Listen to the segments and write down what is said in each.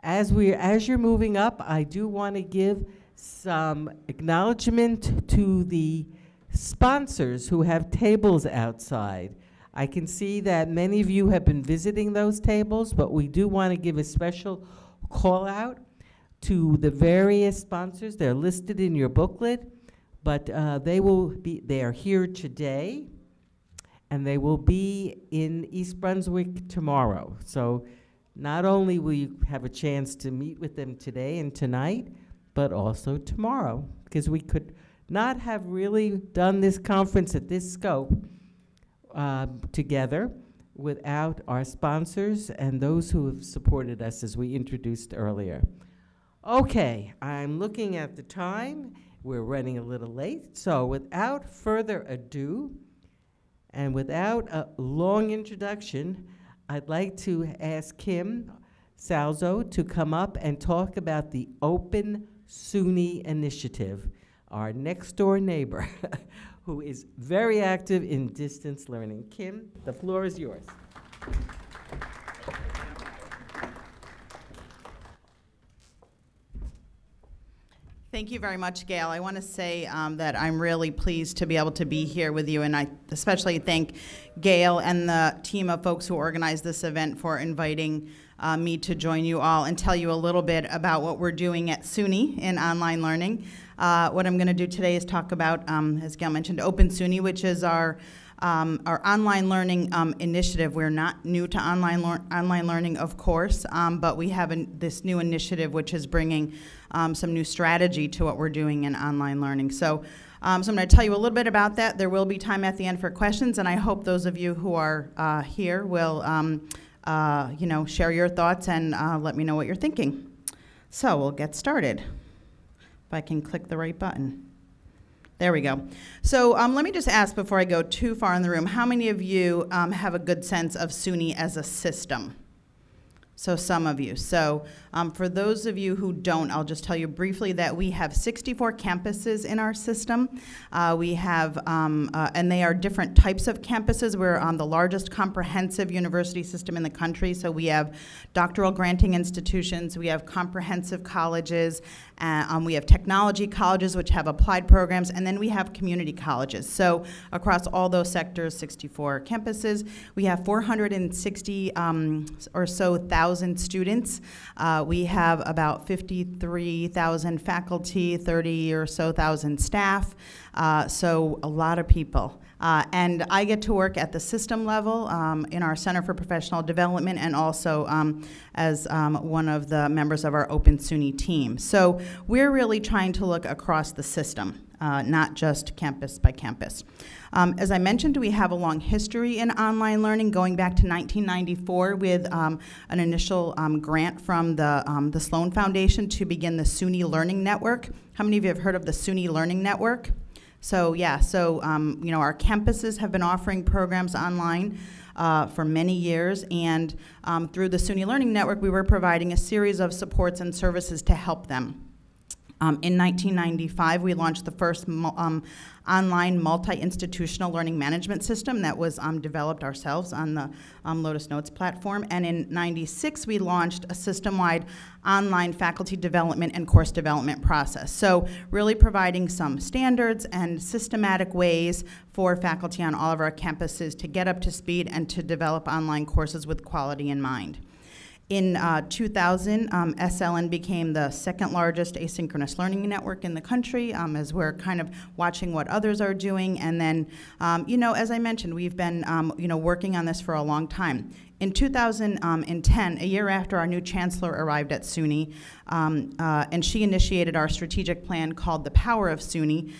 As you're moving up, I do want to give some acknowledgement to the sponsors who have tables outside. I can see that many of you have been visiting those tables, but we do want to give a special call out to the various sponsors. They're listed in your booklet, but they are here today, and they will be in East Brunswick tomorrow. So not only will you have a chance to meet with them today and tonight, but also tomorrow, because we could not have really done this conference at this scope together without our sponsors and those who have supported us, as we introduced earlier. Okay, I'm looking at the time. We're running a little late, so without further ado, and without a long introduction, I'd like to ask Kim Scalzo to come up and talk about the Open SUNY initiative, our next door neighbor, who is very active in distance learning. Kim, the floor is yours. Thank you very much, Gail. I want to say that I'm really pleased to be able to be here with you, and I especially thank Gail and the team of folks who organized this event for inviting me to join you all and tell you a little bit about what we're doing at SUNY in online learning. What I'm going to do today is talk about, as Gail mentioned, Open SUNY, which is our online learning initiative. We're not new to online learning, of course, but we have this new initiative which is bringing some new strategy to what we're doing in online learning. So I'm going to tell you a little bit about that. There will be time at the end for questions, and I hope those of you who are here will share your thoughts and let me know what you're thinking. So we'll get started. If I can click the right button. There we go. So let me just ask before I go too far in the room, how many of you have a good sense of SUNY as a system? So some of you. So for those of you who don't, I'll just tell you briefly that we have 64 campuses in our system. We have, and they are different types of campuses. We're the largest comprehensive university system in the country. So we have doctoral granting institutions, we have comprehensive colleges, we have technology colleges which have applied programs, and then we have community colleges. So across all those sectors, 64 campuses, we have 460 or so thousand students. We have about 53,000 faculty, 30 or so thousand staff, so a lot of people. And I get to work at the system level in our Center for Professional Development and also as one of the members of our Open SUNY team. So we're really trying to look across the system, not just campus by campus. As I mentioned, we have a long history in online learning going back to 1994 with an initial grant from the Sloan Foundation to begin the SUNY Learning Network. How many of you have heard of the SUNY Learning Network? So yeah, so our campuses have been offering programs online for many years, and through the SUNY Learning Network, we were providing a series of supports and services to help them. In 1995, we launched the first online multi-institutional learning management system that was developed ourselves on the Lotus Notes platform. And in '96, we launched a system-wide online faculty development and course development process. So really providing some standards and systematic ways for faculty on all of our campuses to get up to speed and to develop online courses with quality in mind. In 2000, SLN became the second largest asynchronous learning network in the country, as we're kind of watching what others are doing. And then, as I mentioned, we've been, working on this for a long time. In 2010, a year after our new chancellor arrived at SUNY, and she initiated our strategic plan called The Power of SUNY,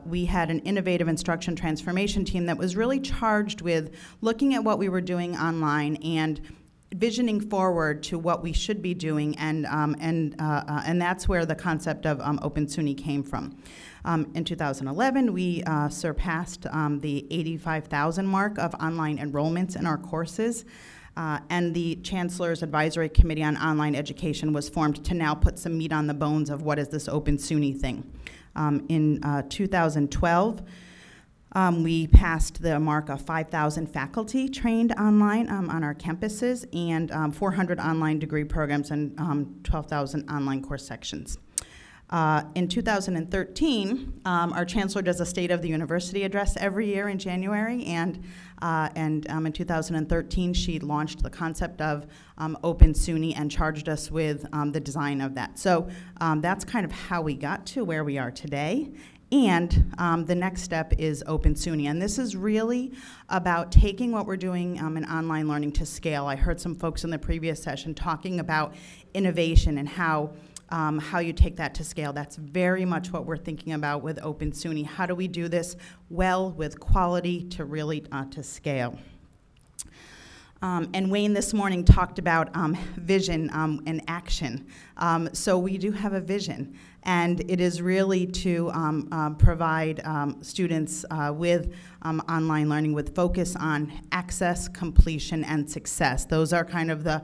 we had an innovative instruction transformation team that was really charged with looking at what we were doing online and visioning forward to what we should be doing, and that's where the concept of Open SUNY came from. In 2011, we surpassed the 85,000 mark of online enrollments in our courses, and the Chancellor's Advisory Committee on Online Education was formed to now put some meat on the bones of what is this Open SUNY thing. In 2012, We passed the mark of 5,000 faculty trained online on our campuses, and 400 online degree programs and 12,000 online course sections. In 2013, our chancellor does a State of the University address every year in January, and in 2013, she launched the concept of Open SUNY and charged us with the design of that. So that's kind of how we got to where we are today. And the next step is Open SUNY, and this is really about taking what we're doing in online learning to scale. I heard some folks in the previous session talking about innovation and how you take that to scale. That's very much what we're thinking about with Open SUNY. How do we do this well with quality to really to scale? And Wayne this morning talked about vision and action. So we do have a vision, and it is really to provide students with online learning with focus on access, completion, and success. Those are kind of the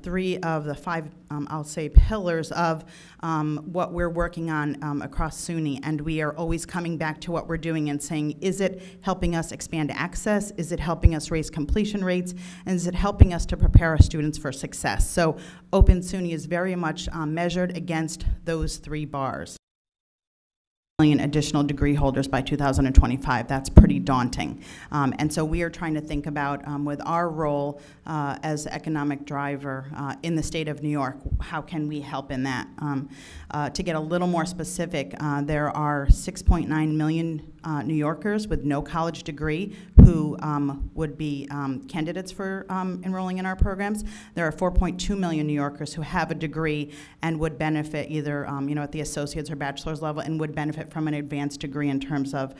3 of the 5, I'll say, pillars of what we're working on across SUNY, and we are always coming back to what we're doing and saying, is it helping us expand access? Is it helping us raise completion rates? And is it helping us to prepare our students for success? So Open SUNY is very much measured against those 3 bars. Million additional degree holders by 2025. That's pretty daunting. And so we are trying to think about, with our role as economic driver in the state of New York, how can we help in that? To get a little more specific, there are 6.9 million New Yorkers with no college degree who would be candidates for enrolling in our programs. There are 4.2 million New Yorkers who have a degree and would benefit either at the associate's or bachelor's level and would benefit from an advanced degree in terms of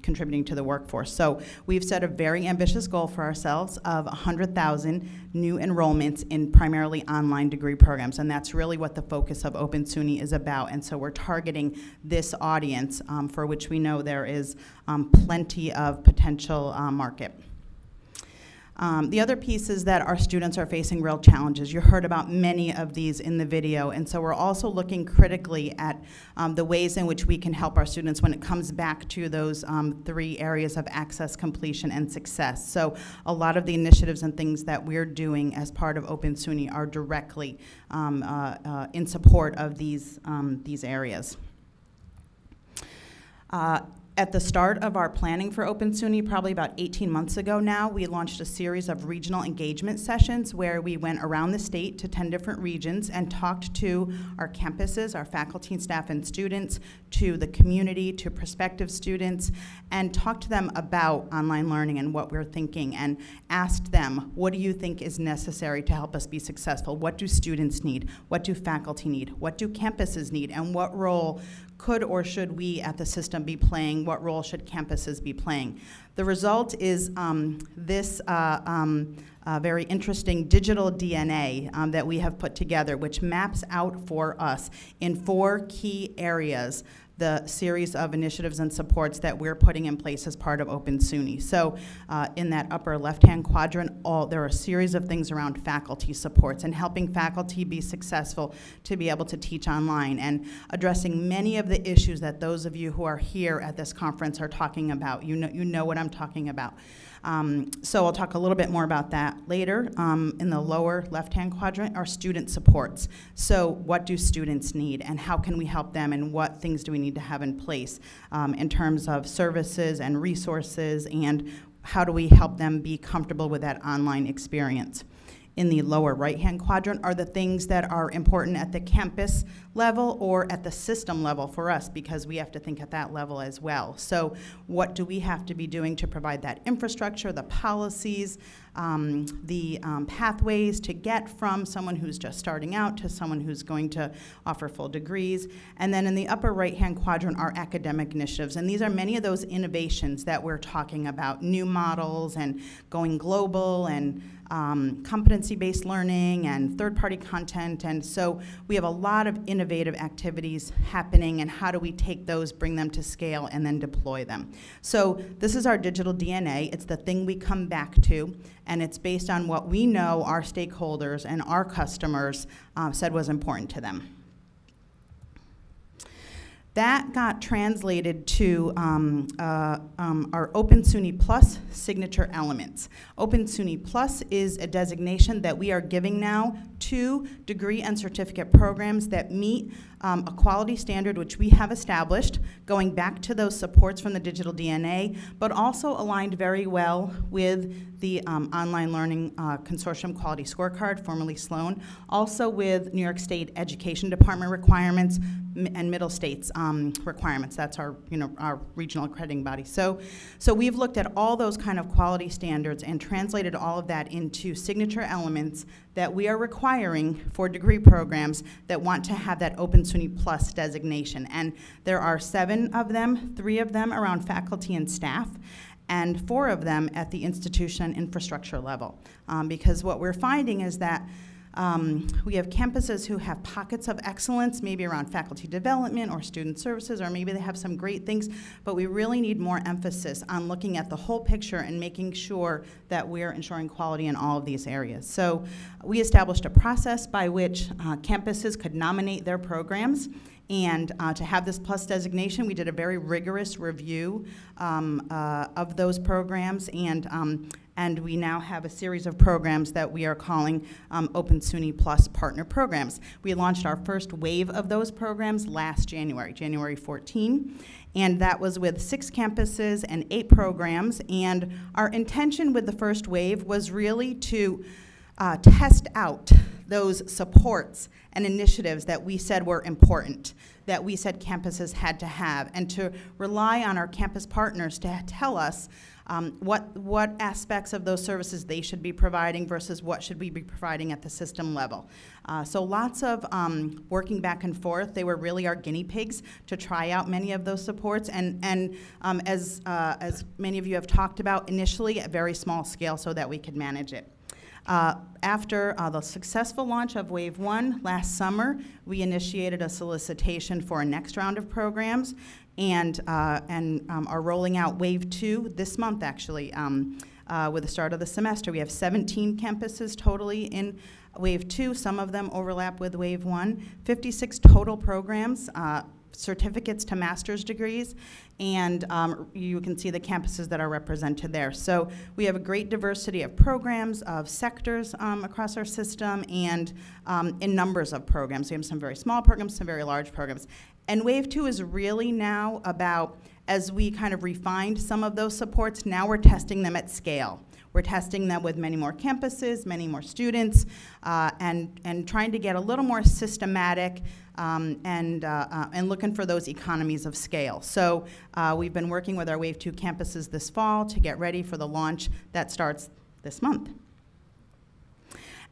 contributing to the workforce. So we've set a very ambitious goal for ourselves of 100,000 new enrollments in primarily online degree programs, and that's really what the focus of Open SUNY is about. And so we're targeting this audience for which we know there is plenty of potential market. The other piece is that our students are facing real challenges. You heard about many of these in the video, and so we're also looking critically at the ways in which we can help our students when it comes back to those 3 areas of access, completion, and success. So a lot of the initiatives and things that we're doing as part of Open SUNY are directly in support of these areas. At the start of our planning for Open SUNY, probably about 18 months ago now, we launched a series of regional engagement sessions where we went around the state to 10 different regions and talked to our campuses, our faculty, staff, and students, to the community, to prospective students, and talked to them about online learning and what we're thinking, and asked them, what do you think is necessary to help us be successful? What do students need? What do faculty need? What do campuses need? And what role could or should we at the system be playing? What role should campuses be playing? The result is this very interesting digital DNA that we have put together, which maps out for us in 4 key areas the series of initiatives and supports that we're putting in place as part of Open SUNY. So in that upper left-hand quadrant, there are a series of things around faculty supports and helping faculty be successful to be able to teach online and addressing many of the issues that those of you who are here at this conference are talking about. You know what I'm talking about. So I'll talk a little bit more about that later. In the lower left-hand quadrant are student supports. So what do students need and how can we help them and what things do we need to have in place in terms of services and resources, and how do we help them be comfortable with that online experience? In the lower right-hand quadrant are the things that are important at the campus level or at the system level for us, because we have to think at that level as well. So what do we have to be doing to provide that infrastructure, the policies, the pathways to get from someone who's just starting out to someone who's going to offer full degrees? And then in the upper right-hand quadrant are academic initiatives, and these are many of those innovations that we're talking about, new models and going global and competency-based learning and third-party content. And so we have a lot of innovative activities happening, and how do we take those, bring them to scale, and then deploy them? So this is our digital DNA. It's the thing we come back to, and it's based on what we know our stakeholders and our customers said was important to them. That got translated to our Open SUNY Plus signature elements. Open SUNY Plus is a designation that we are giving now to degree and certificate programs that meet a quality standard which we have established, going back to those supports from the digital DNA, but also aligned very well with the Online Learning Consortium Quality Scorecard, formerly Sloan, also with New York State Education Department requirements and Middle States requirements. That's our, our regional accrediting body. So we've looked at all those kind of quality standards and translated all of that into signature elements that we are requiring for degree programs that want to have that Open SUNY Plus designation. And there are 7 of them, 3 of them around faculty and staff, and 4 of them at the institution infrastructure level. Because what we're finding is that we have campuses who have pockets of excellence, maybe around faculty development or student services, or maybe they have some great things, but we really need more emphasis on looking at the whole picture and making sure that we're ensuring quality in all of these areas. So we established a process by which campuses could nominate their programs. And to have this plus designation, we did a very rigorous review of those programs, and we now have a series of programs that we are calling Open SUNY Plus Partner Programs. We launched our first wave of those programs last January, January 14, and that was with 6 campuses and 8 programs. And our intention with the first wave was really to test out those supports and initiatives that we said were important, that we said campuses had to have, and to rely on our campus partners to tell us what aspects of those services they should be providing versus what should we be providing at the system level. So lots of working back and forth. They were really our guinea pigs to try out many of those supports, and as many of you have talked about, initially at very small scale so that we could manage it. After the successful launch of Wave 1 last summer, we initiated a solicitation for a next round of programs, and are rolling out Wave 2 this month, actually, with the start of the semester. We have 17 campuses totally in Wave 2. Some of them overlap with Wave 1. 56 total programs, certificates to master's degrees, and you can see the campuses that are represented there. So we have a great diversity of programs, of sectors across our system, and in numbers of programs. We have some very small programs, some very large programs. And Wave 2 is really now about, as we kind of refined some of those supports, now we're testing them at scale. We're testing them with many more campuses, many more students, and trying to get a little more systematic and looking for those economies of scale. So we've been working with our Wave 2 campuses this fall to get ready for the launch that starts this month.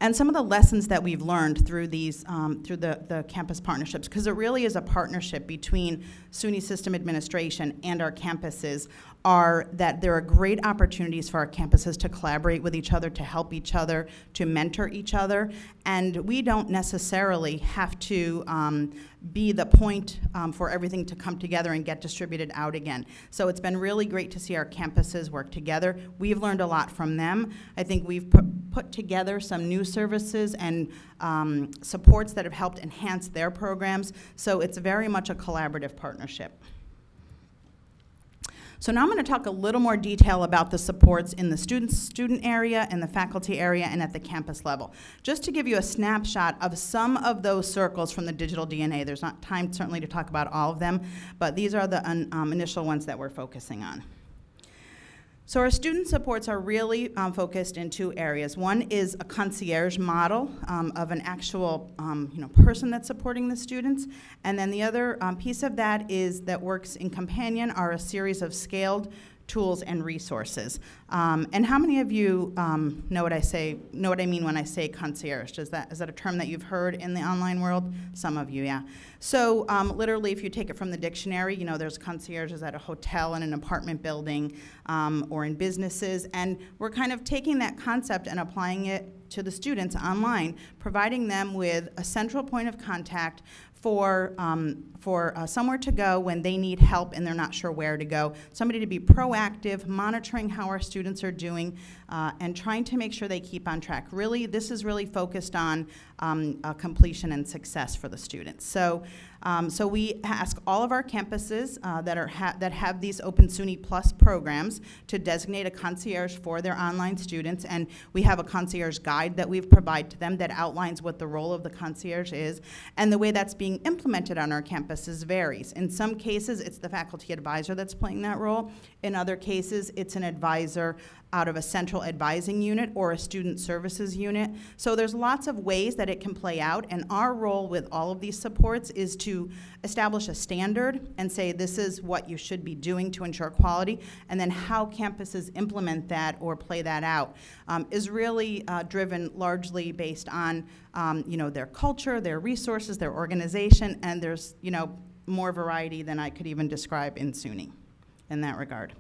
And some of the lessons that we've learned through these, through the campus partnerships, because it really is a partnership between SUNY System Administration and our campuses, are that there are great opportunities for our campuses to collaborate with each other, to help each other, to mentor each other, and we don't necessarily have to be the point for everything to come together and get distributed out again. So it's been really great to see our campuses work together. We've learned a lot from them. I think we've put together some new services and supports that have helped enhance their programs. So it's very much a collaborative partnership. So now I'm going to talk a little more detail about the supports in the student area, in the faculty area, and at the campus level. Just to give you a snapshot of some of those circles from the digital DNA. There's not time certainly to talk about all of them, but these are the initial ones that we're focusing on. So our student supports are really focused in 2 areas. One is a concierge model of an actual person that's supporting the students. And then the other piece of that is that works in companion are a series of scaled tools and resources. And how many of you know what I mean when I say concierge? Is that a term that you've heard in the online world? Some of you, yeah. So literally, if you take it from the dictionary, there's concierges at a hotel, in an apartment building, or in businesses, and we're kind of taking that concept and applying it to the students online, providing them with a central point of contact for somewhere to go when they need help and they're not sure where to go. Somebody to be proactive, monitoring how our students are doing, and trying to make sure they keep on track. Really, this is really focused on completion and success for the students. So we ask all of our campuses that have these Open SUNY Plus programs to designate a concierge for their online students, and we have a concierge guide that we've provided to them that outlines what the role of the concierge is, and the way that's being implemented on our campuses varies. In some cases, it's the faculty advisor that's playing that role. In other cases, it's an advisor out of a central advising unit or a student services unit. So there's lots of ways that it can play out, and our role with all of these supports is to establish a standard and say this is what you should be doing to ensure quality, and then how campuses implement that or play that out is really driven largely based on their culture, their resources, their organization, and there's more variety than I could even describe in SUNY in that regard.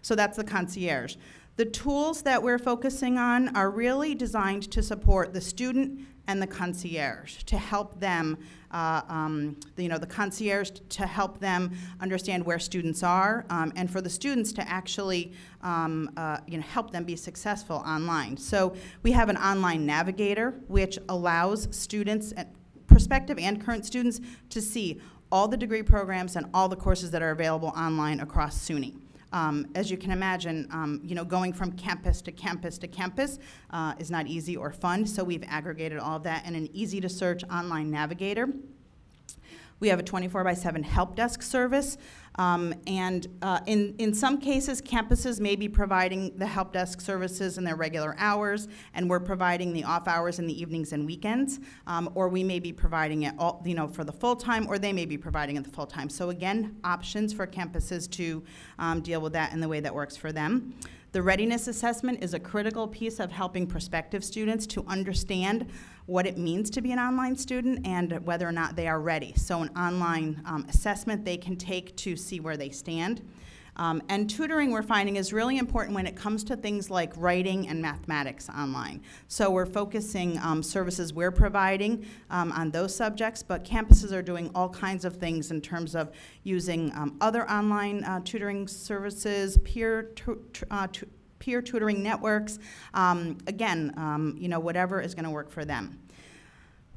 So that's the concierge. The tools that we're focusing on are really designed to support the student and the concierge, to help them, the concierge to help them understand where students are, and for the students to actually help them be successful online. So we have an online navigator which allows students, prospective and current students, to see all the degree programs and all the courses that are available online across SUNY. As you can imagine, going from campus to campus to campus is not easy or fun, so we've aggregated all of that in an easy-to-search online navigator. We have a 24/7 help desk service, and in some cases, campuses may be providing the help desk services in their regular hours, and we're providing the off hours in the evenings and weekends, or we may be providing it all, for the full time, or they may be providing it the full time. So again, options for campuses to deal with that in the way that works for them. The readiness assessment is a critical piece of helping prospective students to understand what it means to be an online student and whether or not they are ready. So an online assessment they can take to see where they stand. And tutoring, we're finding, is really important when it comes to things like writing and mathematics online. So we're focusing services we're providing on those subjects, but campuses are doing all kinds of things in terms of using other online tutoring services, peer tutoring networks, whatever is going to work for them.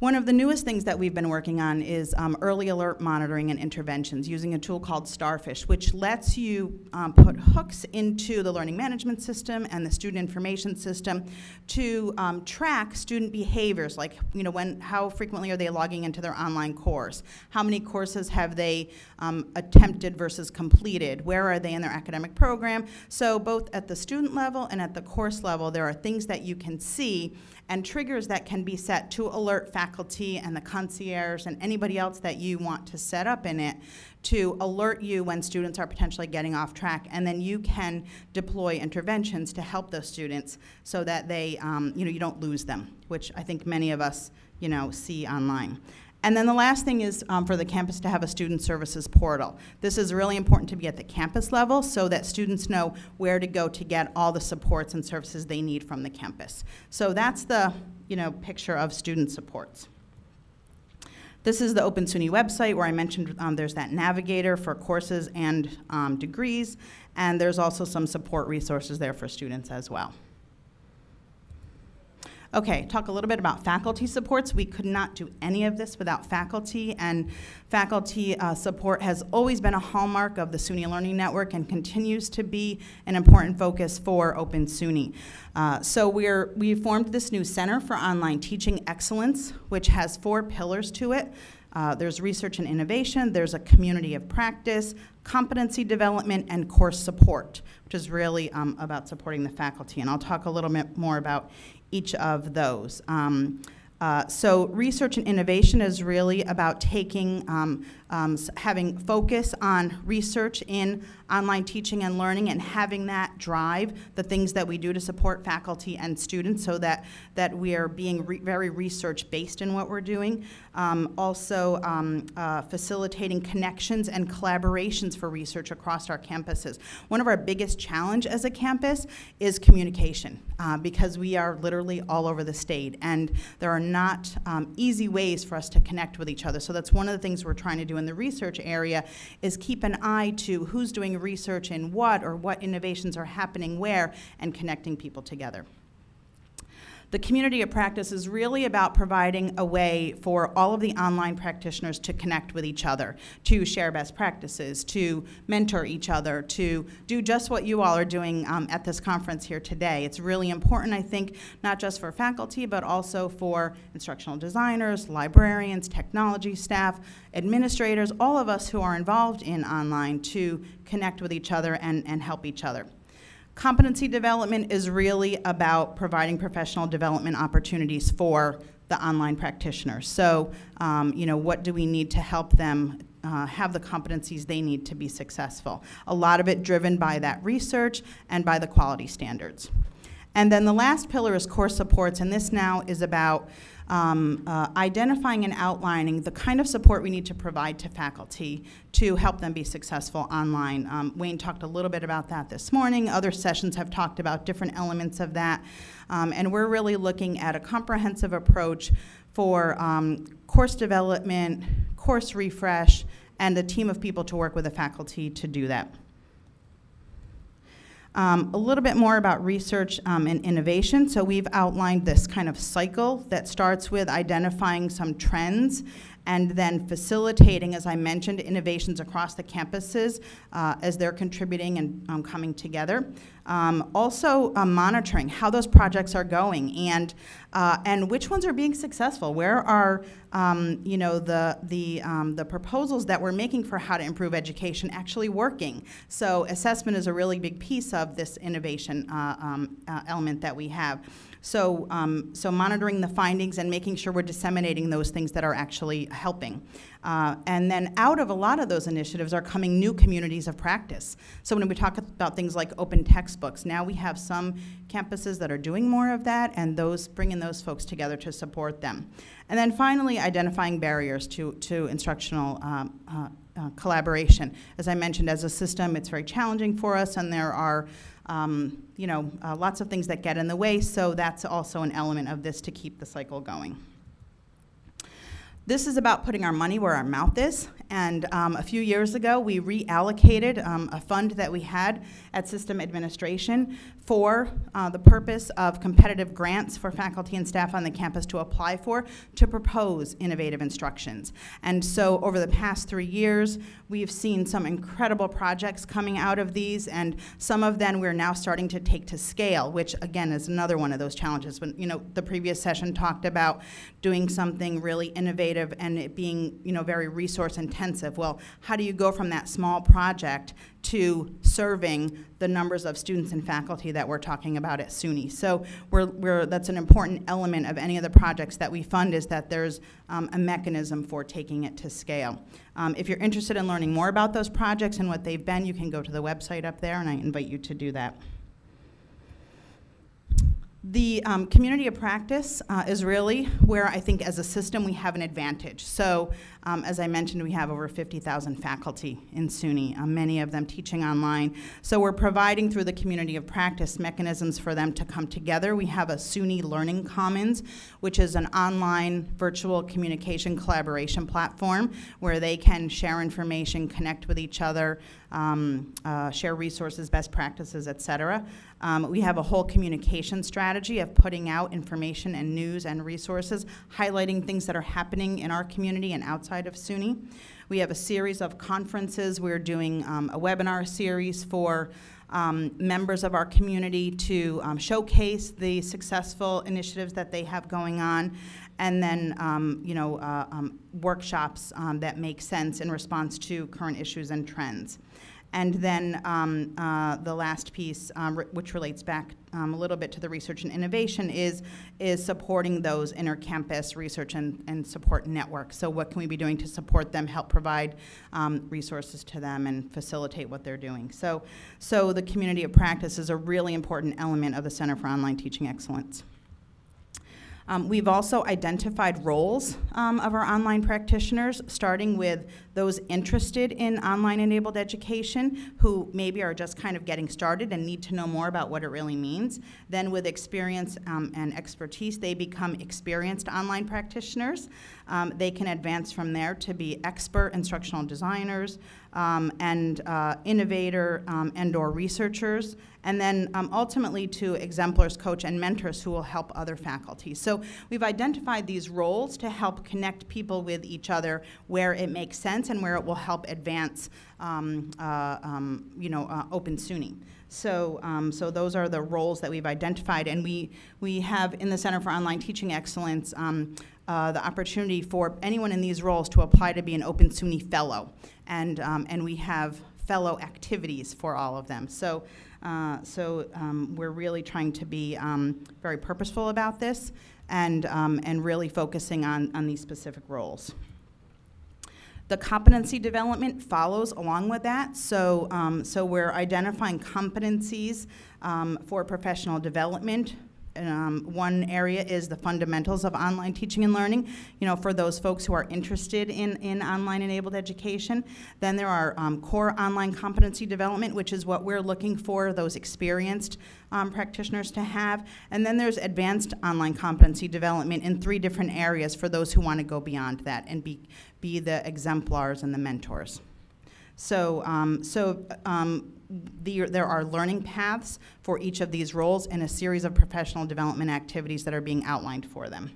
One of the newest things that we've been working on is early alert monitoring and interventions using a tool called Starfish, which lets you put hooks into the learning management system and the student information system to track student behaviors, like how frequently are they logging into their online course, how many courses have they attempted versus completed, where are they in their academic program. So both at the student level and at the course level, there are things that you can see and triggers that can be set to alert faculty and the concierge and anybody else that you want to set up in it to alert you when students are potentially getting off track, and then you can deploy interventions to help those students so that they, you don't lose them, which I think many of us, see online. And then the last thing is for the campus to have a student services portal. This is really important to be at the campus level so that students know where to go to get all the supports and services they need from the campus. So that's the picture of student supports. This is the Open SUNY website where I mentioned there's that navigator for courses and degrees, and there's also some support resources there for students as well. Okay, talk a little bit about faculty supports. We could not do any of this without faculty, and faculty support has always been a hallmark of the SUNY Learning Network and continues to be an important focus for Open SUNY. So we formed this new Center for Online Teaching Excellence, which has 4 pillars to it. There's research and innovation, there's a community of practice, competency development, and course support, which is really about supporting the faculty. And I'll talk a little bit more about each of those. So research and innovation is really about taking, having focus on research in online teaching and learning and having that drive the things that we do to support faculty and students so that we are being very research-based in what we're doing. Also facilitating connections and collaborations for research across our campuses. One of our biggest challenge as a campus is communication because we are literally all over the state and there are not easy ways for us to connect with each other. So that's one of the things we're trying to do in the research area is keep an eye to who's doing research in what or what innovations are happening where and connecting people together. The community of practice is really about providing a way for all of the online practitioners to connect with each other, to share best practices, to mentor each other, to do just what you all are doing at this conference here today. It's really important, I think, not just for faculty, but also for instructional designers, librarians, technology staff, administrators, all of us who are involved in online to connect with each other and help each other. Competency development is really about providing professional development opportunities for the online practitioners. So, you know, what do we need to help them have the competencies they need to be successful? A lot of it driven by that research and by the quality standards. And then the last pillar is course supports, and this now is about identifying and outlining the kind of support we need to provide to faculty to help them be successful online. Wayne talked a little bit about that this morning. Other sessions have talked about different elements of that. And we're really looking at a comprehensive approach for course development, course refresh, and a team of people to work with the faculty to do that. A little bit more about research and innovation. So we've outlined this kind of cycle that starts with identifying some trends and then facilitating, as I mentioned, innovations across the campuses as they're contributing and coming together. Also monitoring how those projects are going and which ones are being successful. Where are you know, the proposals that we're making for how to improve education actually working? So assessment is a really big piece of this innovation element that we have. So, so monitoring the findings and making sure we're disseminating those things that are actually helping. And then out of a lot of those initiatives are coming new communities of practice. So when we talk about things like open textbooks, now we have some campuses that are doing more of that and bringing those folks together to support them. And then finally, identifying barriers to instructional collaboration. As I mentioned, as a system, it's very challenging for us, and there are you know, lots of things that get in the way, so that's also an element of this to keep the cycle going. This is about putting our money where our mouth is, and a few years ago we reallocated a fund that we had at System Administration for the purpose of competitive grants for faculty and staff on the campus to apply for to propose innovative instructions. And so over the past 3 years, we've seen some incredible projects coming out of these, and some of them we're now starting to take to scale, which again is another one of those challenges. When, you know, the previous session talked about doing something really innovative and it being, you know, very resource intensive. Well, how do you go from that small project to serving the numbers of students and faculty that we're talking about at SUNY? So that's an important element of any of the projects that we fund, is that there's a mechanism for taking it to scale. If you're interested in learning more about those projects and what they've been, you can go to the website up there, and I invite you to do that. The community of practice is really where I think as a system we have an advantage. So as I mentioned, we have over 50,000 faculty in SUNY, many of them teaching online. So we're providing through the community of practice mechanisms for them to come together. We have a SUNY Learning Commons, which is an online virtual communication collaboration platform where they can share information, connect with each other, share resources, best practices, et cetera. We have a whole communication strategy of putting out information and news and resources, highlighting things that are happening in our community and outside of SUNY. We have a series of conferences. We're doing a webinar series for members of our community to showcase the successful initiatives that they have going on, and then you know, workshops that make sense in response to current issues and trends. And then the last piece, which relates back a little bit to the research and innovation, is supporting those inter-campus research and support networks. So what can we be doing to support them, help provide resources to them, and facilitate what they're doing? So the community of practice is a really important element of the Center for Online Teaching Excellence. We've also identified roles of our online practitioners, starting with those interested in online-enabled education who maybe are just kind of getting started and need to know more about what it really means. Then with experience and expertise, they become experienced online practitioners. They can advance from there to be expert instructional designers and innovator and/or researchers, and then ultimately to exemplars, coach, and mentors who will help other faculty. So we've identified these roles to help connect people with each other where it makes sense and where it will help advance Open SUNY. So those are the roles that we've identified, and we have in the Center for Online Teaching Excellence the opportunity for anyone in these roles to apply to be an Open SUNY Fellow, and we have fellow activities for all of them. So we're really trying to be very purposeful about this and really focusing on these specific roles. The competency development follows along with that. So we're identifying competencies for professional development. One area is the fundamentals of online teaching and learning, for those folks who are interested in online-enabled education. Then there are core online competency development, which is what we're looking for those experienced practitioners to have. And then there's advanced online competency development in 3 different areas for those who want to go beyond that and be the exemplars and the mentors. There are learning paths for each of these roles and a series of professional development activities that are being outlined for them.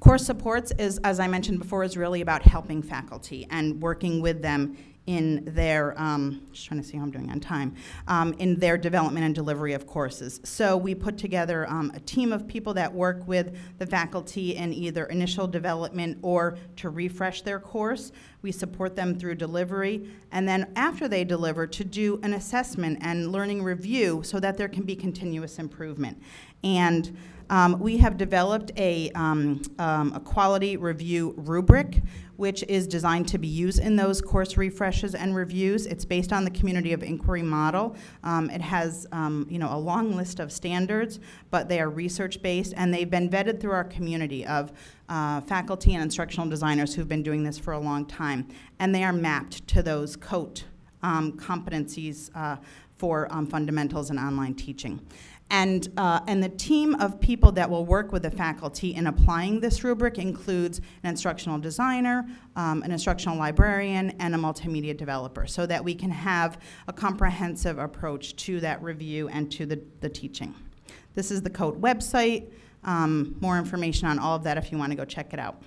Course supports is, as I mentioned before, is really about helping faculty and working with them in their, just trying to see how I'm doing on time, in their development and delivery of courses. So we put together a team of people that work with the faculty in either initial development or to refresh their course. We support them through delivery, and then after they deliver, to do an assessment and learning review so that there can be continuous improvement. And we have developed a quality review rubric, which is designed to be used in those course refreshes and reviews. It's based on the community of inquiry model. It has a long list of standards, but they are research-based, and they've been vetted through our community of faculty and instructional designers who've been doing this for a long time. And they are mapped to those COTE competencies for fundamentals in online teaching. And the team of people that will work with the faculty in applying this rubric includes an instructional designer, an instructional librarian, and a multimedia developer, so that we can have a comprehensive approach to that review and to the teaching. This is the COTE website. More information on all of that if you want to go check it out.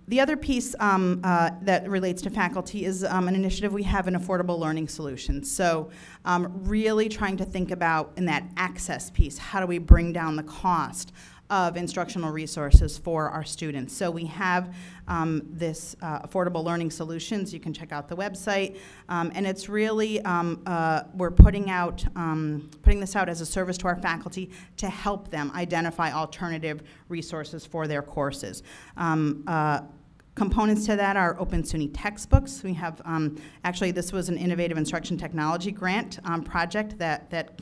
The other piece that relates to faculty is an initiative we have in affordable learning solutions. So really trying to think about, in that access piece, how do we bring down the cost of instructional resources for our students. So we have this affordable learning solutions. You can check out the website. And it's really, we're putting this out as a service to our faculty to help them identify alternative resources for their courses. Components to that are Open SUNY textbooks. We have, actually this was an innovative instruction technology grant project that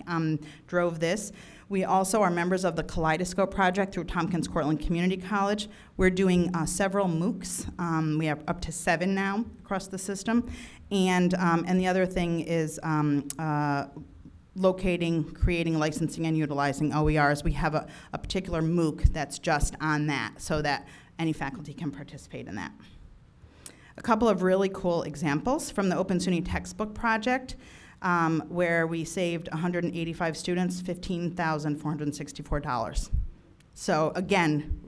drove this. We also are members of the Kaleidoscope project through Tompkins Cortland Community College. We're doing several MOOCs. We have up to 7 now across the system. And the other thing is locating, creating, licensing, and utilizing OERs. We have a particular MOOC that's just on that, so that any faculty can participate in that. A couple of really cool examples from the Open SUNY textbook project, where we saved 185 students $15,464. So again,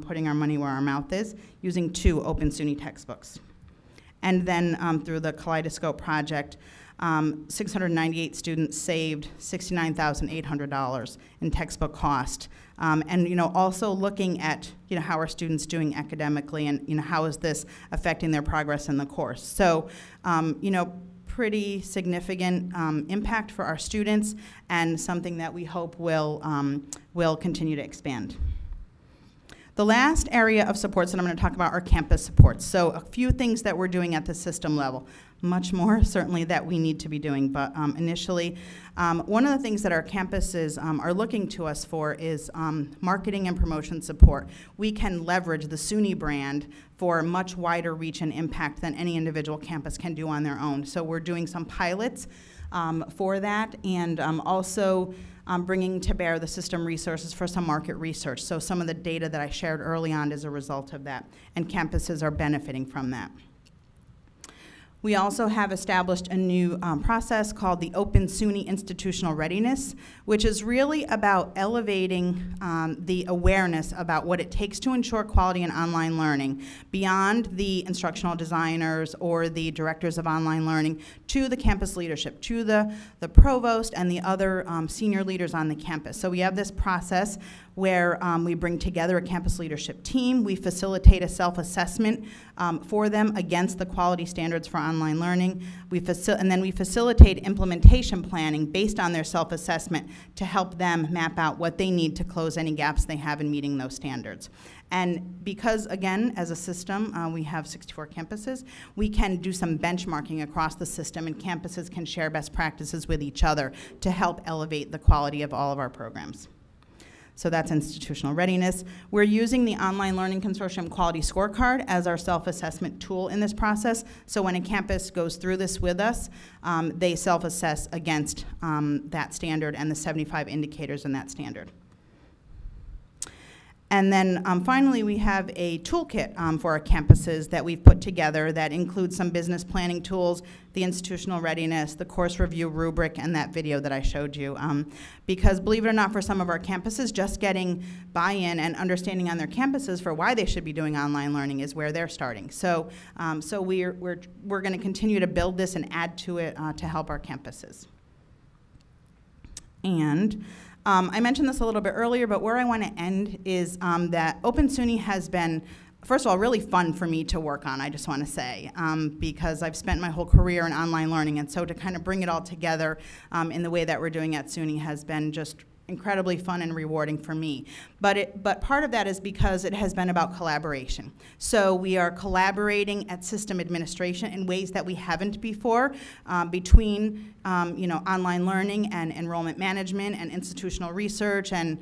putting our money where our mouth is, using 2 Open SUNY textbooks. And then through the Kaleidoscope project, 698 students saved $69,800 in textbook cost. And also looking at how are students doing academically, and how is this affecting their progress in the course. So pretty significant impact for our students, and something that we hope will continue to expand. The last area of supports that I'm going to talk about are campus supports. So a few things that we're doing at the system level. Much more, certainly, that we need to be doing. But initially, one of the things that our campuses are looking to us for is marketing and promotion support. We can leverage the SUNY brand for much wider reach and impact than any individual campus can do on their own. So we're doing some pilots for that, and also bringing to bear the system resources for some market research. So some of the data that I shared early on is a result of that, and campuses are benefiting from that. We also have established a new process called the Open SUNY Institutional Readiness, which is really about elevating the awareness about what it takes to ensure quality in online learning beyond the instructional designers or the directors of online learning to the campus leadership, to the provost and the other senior leaders on the campus. So we have this process where we bring together a campus leadership team. We facilitate a self-assessment for them against the quality standards for online learning. And then we facilitate implementation planning based on their self-assessment to help them map out what they need to close any gaps they have in meeting those standards. And because, again, as a system, we have 64 campuses, we can do some benchmarking across the system, and campuses can share best practices with each other to help elevate the quality of all of our programs. So that's institutional readiness. We're using the Online Learning Consortium Quality Scorecard as our self-assessment tool in this process. So when a campus goes through this with us, they self-assess against that standard and the 75 indicators in that standard. And then finally, we have a toolkit for our campuses that we've put together that includes some business planning tools, the institutional readiness, the course review rubric, and that video that I showed you. Because believe it or not, for some of our campuses, just getting buy-in and understanding on their campuses for why they should be doing online learning is where they're starting. So, we're going to continue to build this and add to it to help our campuses. And I mentioned this a little bit earlier, but where I want to end is that Open SUNY has been, first of all, really fun for me to work on, I just want to say, because I've spent my whole career in online learning, and so to kind of bring it all together in the way that we're doing at SUNY has been just incredibly fun and rewarding for me. But part of that is because it has been about collaboration. So we are collaborating at system administration in ways that we haven't before between online learning and enrollment management and institutional research and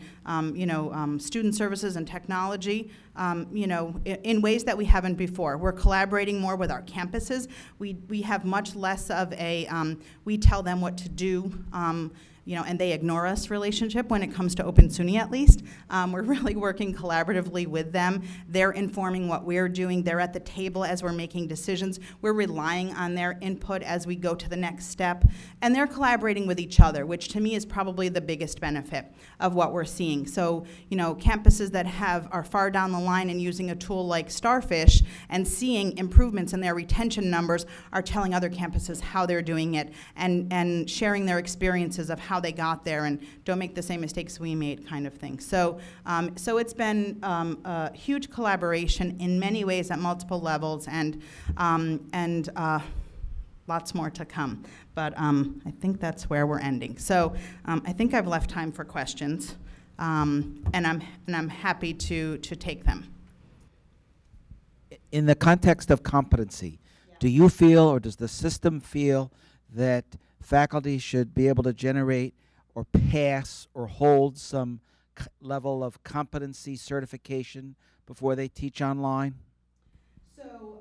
student services and technology. In ways that we haven't before. We're collaborating more with our campuses. We have much less of a we tell them what to do, and they ignore us relationship when it comes to Open SUNY, at least. We're really working collaboratively with them. They're informing what we're doing. They're at the table as we're making decisions. We're relying on their input as we go to the next step. And they're collaborating with each other, which to me is probably the biggest benefit of what we're seeing. So, campuses that are far down the line and using a tool like Starfish and seeing improvements in their retention numbers are telling other campuses how they're doing it and sharing their experiences of how they got there and don't make the same mistakes we made, kind of thing. So, so it's been a huge collaboration in many ways at multiple levels, and lots more to come. But I think that's where we're ending. So I think I've left time for questions, and I'm happy to take them. In the context of competency, do you feel, or does the system feel, that faculty should be able to generate or pass or hold some level of competency certification before they teach online? So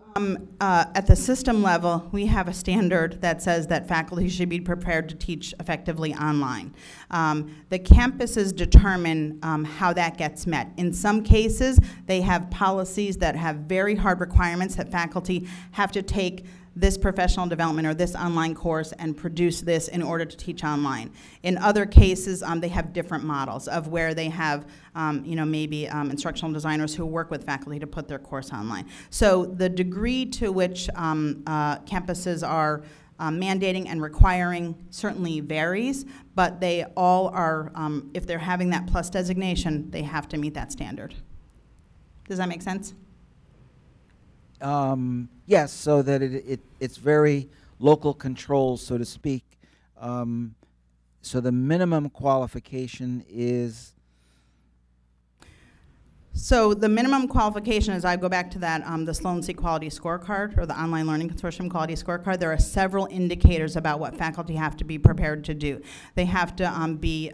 at the system level, we have a standard that says that faculty should be prepared to teach effectively online. The campuses determine how that gets met. In some cases, they have policies that have very hard requirements that faculty have to take this professional development or this online course and produce this in order to teach online. In other cases, they have different models of where they have, maybe instructional designers who work with faculty to put their course online. So the degree to which campuses are mandating and requiring certainly varies, but they all are, if they're having that plus designation, they have to meet that standard. Does that make sense? Yes, so that it's very local control, so to speak. So the minimum qualification is? So the minimum qualification is, I go back to that, the Sloan C Quality Scorecard, or the Online Learning Consortium Quality Scorecard. There are several indicators about what faculty have to be prepared to do. They have to be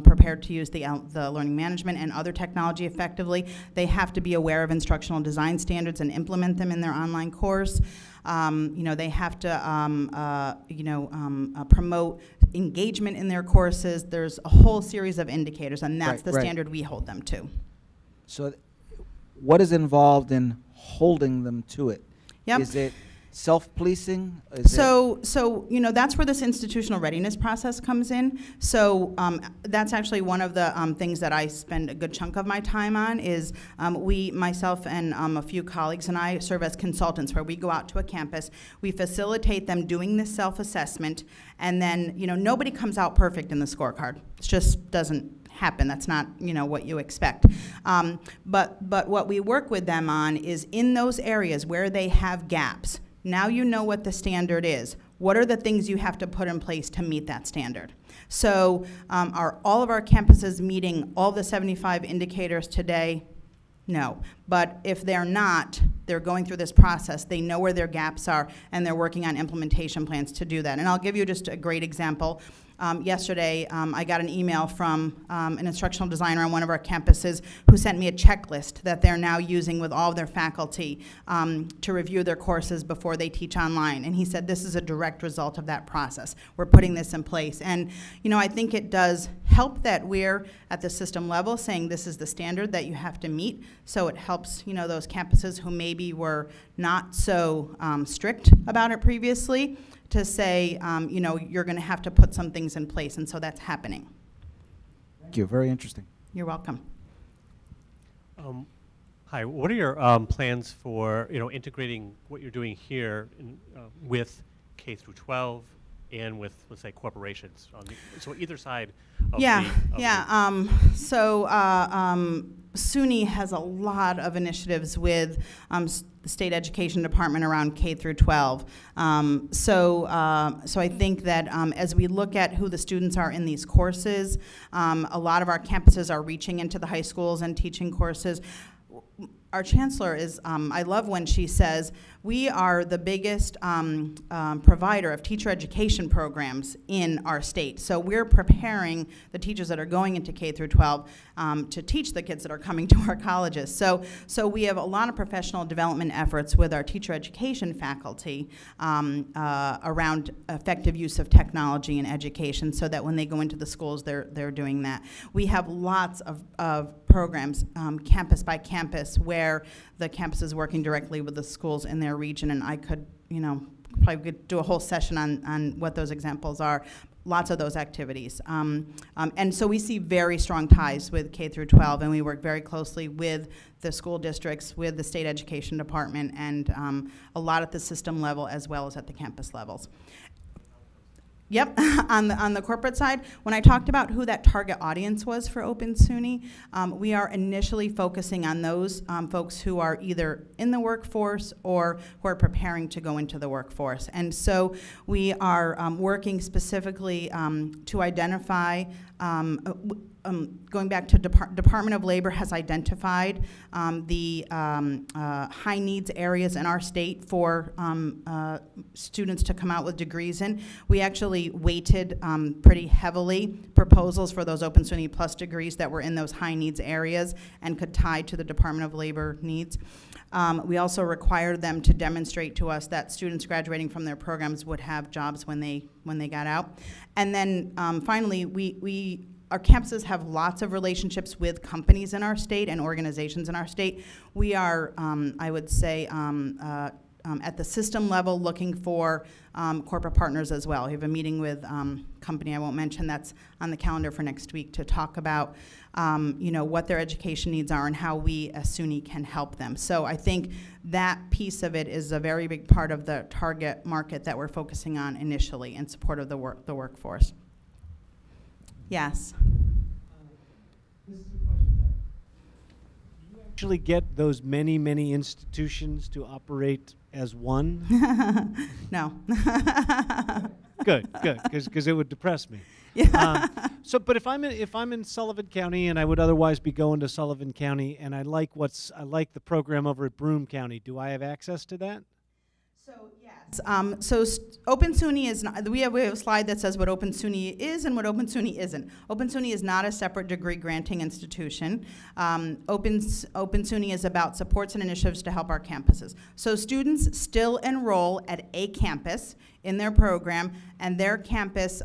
prepared to use the learning management and other technology effectively. They have to be aware of instructional design standards and implement them in their online course. They have to, promote engagement in their courses. There's a whole series of indicators, and that's the standard we hold them to. So what is involved in holding them to it? Yep. Is it self-policing? So that's where this institutional readiness process comes in. So that's actually one of the things that I spend a good chunk of my time on is myself and a few colleagues and I serve as consultants where we go out to a campus, we facilitate them doing this self-assessment, and then nobody comes out perfect in the scorecard. It just doesn't happen. That's not what you expect. But what we work with them on is in those areas where they have gaps. Now you know what the standard is. What are the things you have to put in place to meet that standard? So are all of our campuses meeting all the 75 indicators today? No. But if they're not, they're going through this process. They know where their gaps are, and they're working on implementation plans to do that. And I'll give you just a great example. Yesterday, I got an email from an instructional designer on one of our campuses who sent me a checklist that they're now using with all of their faculty to review their courses before they teach online. And he said, this is a direct result of that process. We're putting this in place. And I think it does help that we're at the system level saying this is the standard that you have to meet. So it helps those campuses who maybe were not so strict about it previously to say, you're going to have to put some things in place, and so that's happening. Thank you. Very interesting. You're welcome. Hi. What are your plans for integrating what you're doing here with K through 12 and with, let's say, corporations? So either side. Of SUNY has a lot of initiatives with the state education department around K through 12. So I think that as we look at who the students are in these courses, a lot of our campuses are reaching into the high schools and teaching courses. Our chancellor is, I love when she says, we are the biggest provider of teacher education programs in our state. So we're preparing the teachers that are going into K through 12 to teach the kids that are coming to our colleges. So we have a lot of professional development efforts with our teacher education faculty around effective use of technology in education so that when they go into the schools, they're doing that. We have lots of programs, campus by campus, where the campus is working directly with the schools in their region, and I could, probably could do a whole session on what those examples are. Lots of those activities. And so we see very strong ties with K through 12, and we work very closely with the school districts, with the state education department, and a lot at the system level as well as at the campus levels. Yep, on the corporate side, when I talked about who that target audience was for Open SUNY, we are initially focusing on those folks who are either in the workforce or who are preparing to go into the workforce. And so we are working specifically to identify going back to Department of Labor has identified the high needs areas in our state for students to come out with degrees in. We actually weighted pretty heavily proposals for those Open SUNY Plus degrees that were in those high needs areas and could tie to the Department of Labor needs. We also required them to demonstrate to us that students graduating from their programs would have jobs when they got out. And then finally, our campuses have lots of relationships with companies in our state and organizations in our state. We are, I would say, at the system level, looking for corporate partners as well. We have a meeting with company I won't mention that's on the calendar for next week to talk about what their education needs are and how we as SUNY can help them. So I think that piece of it is a very big part of the target market that we're focusing on initially in support of the workforce. Yes. This is a question that do you actually get those many institutions to operate as one? No. Good, because it would depress me. Yeah. But if I'm in Sullivan County and I would otherwise be going to Sullivan County and I like the program over at Broome County, do I have access to that? So yes. Open SUNY is not. We have a slide that says what Open SUNY is and what Open SUNY isn't. Open SUNY is not a separate degree granting institution. Open SUNY is about supports and initiatives to help our campuses. So students still enroll at a campus in their program, and their campus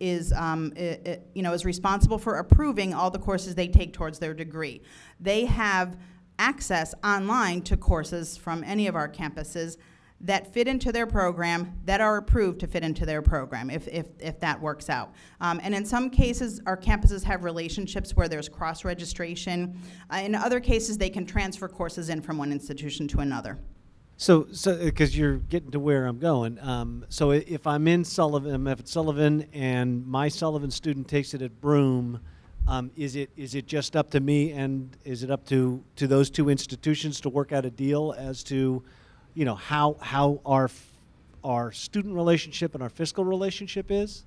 is responsible for approving all the courses they take towards their degree. They have access online to courses from any of our campuses that fit into their program, that are approved to fit into their program, if that works out. And in some cases, our campuses have relationships where there's cross-registration. In other cases, they can transfer courses in from one institution to another. So because you're getting to where I'm going. So if I'm in Sullivan, if it's Sullivan and my Sullivan student takes it at Broome, is it just up to me, and is it up to those two institutions to work out a deal as to how our student relationship and our fiscal relationship is?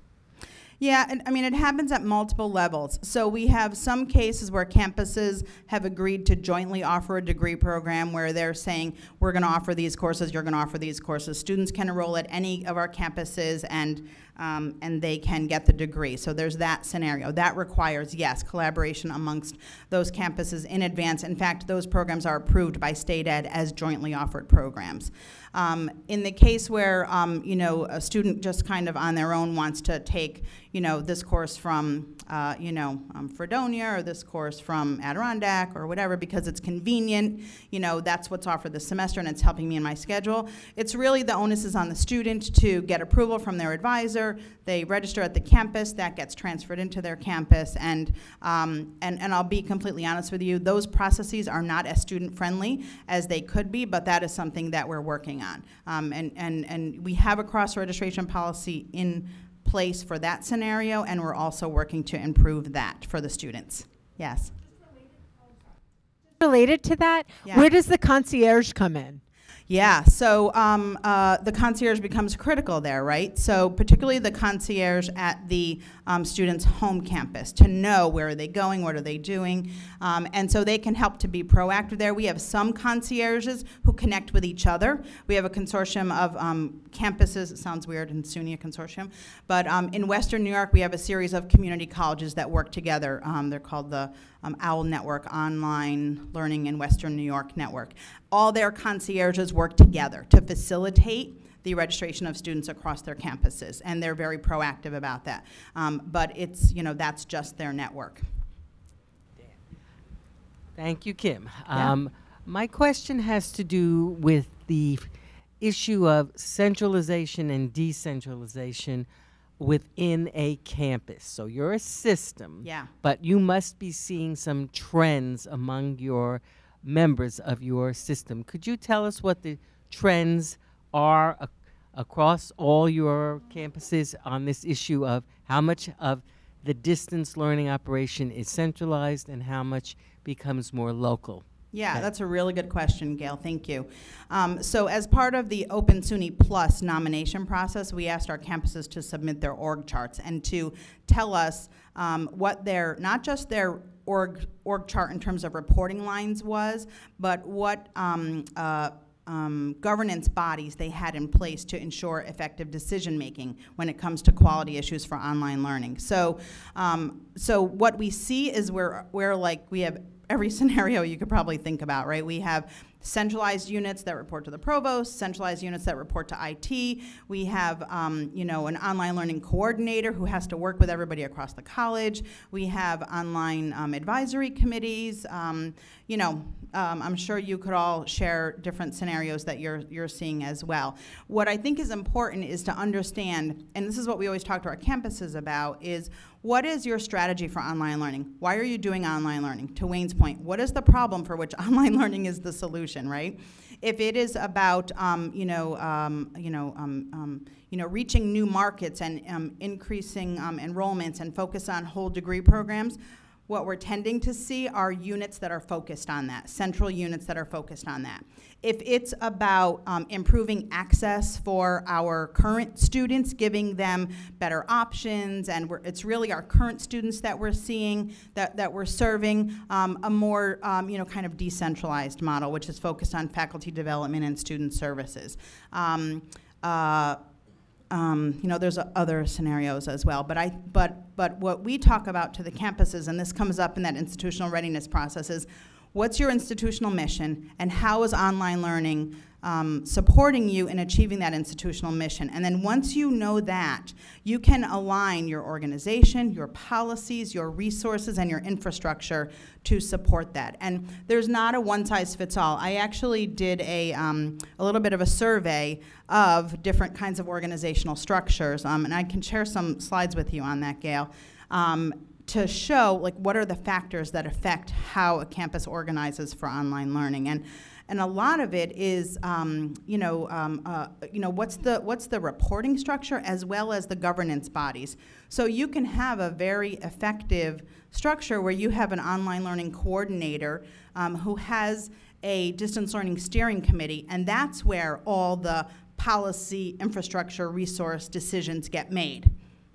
Yeah, and I mean, it happens at multiple levels. So we have some cases where campuses have agreed to jointly offer a degree program where they're saying, we're going to offer these courses, you're going to offer these courses. Students can enroll at any of our campuses and they can get the degree. So there's that scenario. That requires, yes, collaboration amongst those campuses in advance. In fact, those programs are approved by state ed as jointly offered programs. In the case where a student just kind of on their own wants to take this course from Fredonia or this course from Adirondack or whatever because it's convenient, that's what's offered this semester and it's helping me in my schedule. It's really the onus is on the student to get approval from their advisor. They register at the campus, that gets transferred into their campus, and I'll be completely honest with you, those processes are not as student friendly as they could be, but that is something that we're working on. And we have a cross-registration policy in place for that scenario, and we're also working to improve that for the students. Yes? Related to that, Yeah. Where does the concierge come in? Yeah, so the concierge becomes critical there, right? So particularly the concierge at the student's home campus to know where are they going, what are they doing, and so they can help to be proactive there. We have some concierges who connect with each other. We have a consortium of campuses, it sounds weird in SUNY, a consortium, but in Western New York we have a series of community colleges that work together. They're called the OWL Network, Online Learning in Western New York Network. All their concierges work together to facilitate the registration of students across their campuses, and they're very proactive about that. But it's, that's just their network. Thank you, Kim. Yeah. My question has to do with the issue of centralization and decentralization within a campus. So you're a system, Yeah. but you must be seeing some trends among your members of your system. Could you tell us what the trends are across all your campuses on this issue of how much of the distance learning operation is centralized and how much becomes more local? Yeah, that's a really good question, Gail. Thank you. So as part of the Open SUNY Plus nomination process, we asked our campuses to submit their org charts and to tell us what their, not just their org chart in terms of reporting lines was, but what governance bodies they had in place to ensure effective decision making when it comes to quality issues for online learning. So, so what we see is we have every scenario you could probably think about, right? We have centralized units that report to the provost, centralized units that report to IT. We have, you know, an online learning coordinator who has to work with everybody across the college. We have online advisory committees. You know, I'm sure you could all share different scenarios that you're seeing as well. What I think is important is to understand, and this is what we always talk to our campuses about, is what is your strategy for online learning? Why are you doing online learning? To Wayne's point, what is the problem for which online learning is the solution, right? If it is about, reaching new markets and increasing enrollments and focus on whole degree programs, what we're tending to see are units that are focused on that, central units that are focused on that. If it's about improving access for our current students, giving them better options, and it's really our current students that we're seeing, that we're serving, a more kind of decentralized model, which is focused on faculty development and student services. There's other scenarios as well, but what we talk about to the campuses, and this comes up in that institutional readiness process, is what's your institutional mission, and how is online learning supporting you in achieving that institutional mission? And then once you know that, you can align your organization, your policies, your resources, and your infrastructure to support that. And there's not a one-size-fits-all. I actually did a little bit of a survey of different kinds of organizational structures, and I can share some slides with you on that, Gail, to show like what are the factors that affect how a campus organizes for online learning. And a lot of it is, what's the reporting structure as well as the governance bodies. So you can have a very effective structure where you have an online learning coordinator who has a distance learning steering committee, and that's where all the policy, infrastructure, resource decisions get made.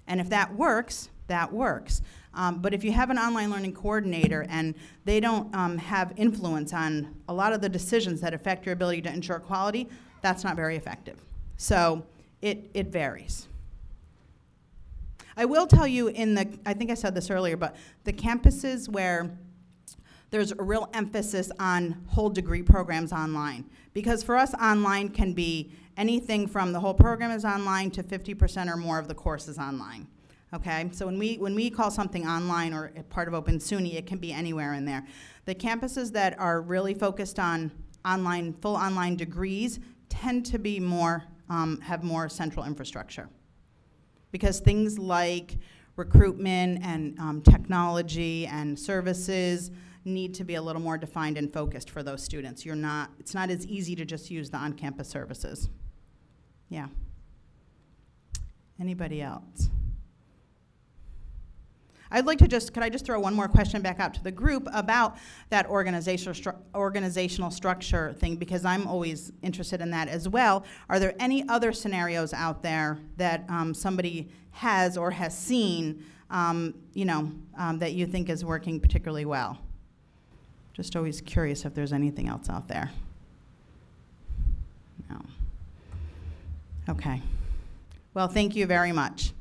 And if that works, that works. But if you have an online learning coordinator and they don't have influence on a lot of the decisions that affect your ability to ensure quality, that's not very effective. So it varies. I will tell you I think I said this earlier, but the campuses where there's a real emphasis on whole degree programs online. Because for us, online can be anything from the whole program is online to 50% or more of the course is online. Okay, so when we call something online or a part of Open SUNY, it can be anywhere in there. The campuses that are really focused on online, full online degrees tend to be more, have more central infrastructure. Because things like recruitment and technology and services need to be a little more defined and focused for those students. It's not as easy to just use the on-campus services. Yeah. Anybody else? I'd like to could I just throw one more question back out to the group about that organizational structure thing, because I'm always interested in that as well. Are there any other scenarios out there that somebody has or has seen, that you think is working particularly well? Just always curious if there's anything else out there. No. Okay. Well, thank you very much.